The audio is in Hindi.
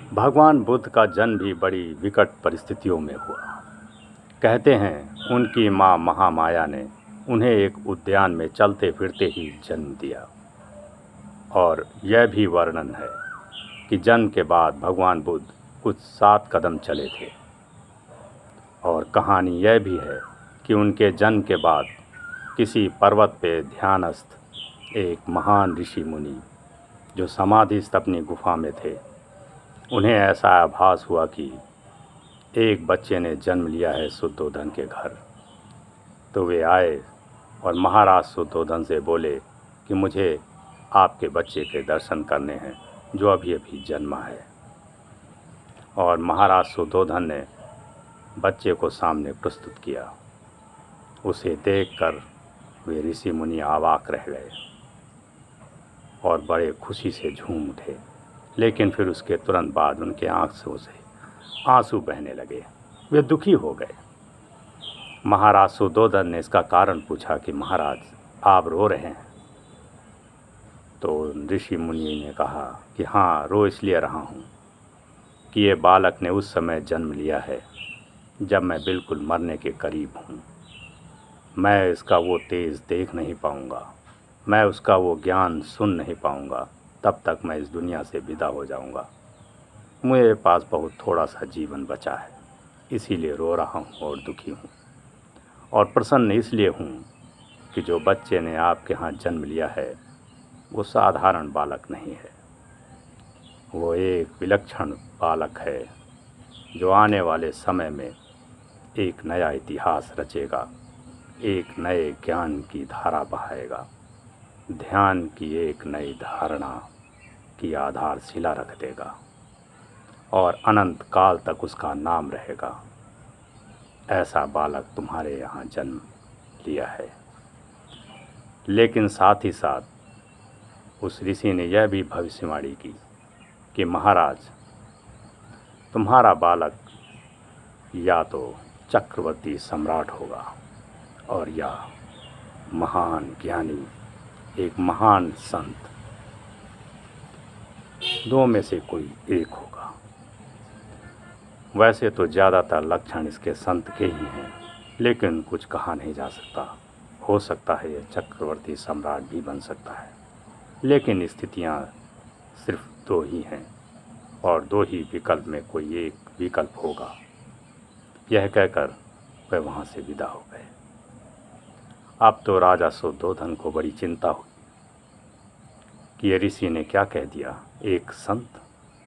भगवान बुद्ध का जन्म भी बड़ी विकट परिस्थितियों में हुआ। कहते हैं उनकी माँ महामाया ने उन्हें एक उद्यान में चलते फिरते ही जन्म दिया। और यह भी वर्णन है कि जन्म के बाद भगवान बुद्ध कुछ 7 कदम चले थे। और कहानी यह भी है कि उनके जन्म के बाद किसी पर्वत पे ध्यानस्थ एक महान ऋषि मुनि जो समाधिस्थ अपनी गुफा में थे, उन्हें ऐसा आभास हुआ कि एक बच्चे ने जन्म लिया है शुद्धोधन के घर। तो वे आए और महाराज शुद्धोधन से बोले कि मुझे आपके बच्चे के दर्शन करने हैं जो अभी अभी जन्मा है। और महाराज शुद्धोधन ने बच्चे को सामने प्रस्तुत किया। उसे देखकर वे ऋषि मुनि अवाक रह गए और बड़े खुशी से झूम उठे। लेकिन फिर उसके तुरंत बाद उनके आंखों से आंसू बहने लगे। वे दुखी हो गए। महाराज शुद्धोधन ने इसका कारण पूछा कि महाराज आप रो रहे हैं। तो ऋषि मुनि ने कहा कि हाँ, रो इसलिए रहा हूँ कि ये बालक ने उस समय जन्म लिया है जब मैं बिल्कुल मरने के करीब हूँ। मैं इसका वो तेज देख नहीं पाऊँगा, मैं उसका वो ज्ञान सुन नहीं पाऊँगा। तब तक मैं इस दुनिया से विदा हो जाऊँगा। मेरे पास बहुत थोड़ा सा जीवन बचा है, इसीलिए रो रहा हूँ और दुखी हूँ। और प्रसन्न इसलिए हूँ कि जो बच्चे ने आपके यहाँ जन्म लिया है वो साधारण बालक नहीं है, वो एक विलक्षण बालक है जो आने वाले समय में एक नया इतिहास रचेगा, एक नए ज्ञान की धारा बहाएगा, ध्यान की एक नई धारणा की आधारशिला रख देगा और अनंत काल तक उसका नाम रहेगा। ऐसा बालक तुम्हारे यहाँ जन्म लिया है। लेकिन साथ ही साथ उस ऋषि ने यह भी भविष्यवाणी की कि महाराज, तुम्हारा बालक या तो चक्रवर्ती सम्राट होगा और या महान ज्ञानी, एक महान संत, दो में से कोई एक होगा। वैसे तो ज़्यादातर लक्षण इसके संत के ही हैं, लेकिन कुछ कहा नहीं जा सकता। हो सकता है यह चक्रवर्ती सम्राट भी बन सकता है, लेकिन स्थितियां सिर्फ 2 ही हैं और 2 ही विकल्प में कोई एक विकल्प होगा। यह कहकर वह वहाँ से विदा हो गए। अब तो राजा शुद्धोधन को बड़ी चिंता हुई कि ये ऋषि ने क्या कह दिया, एक संत।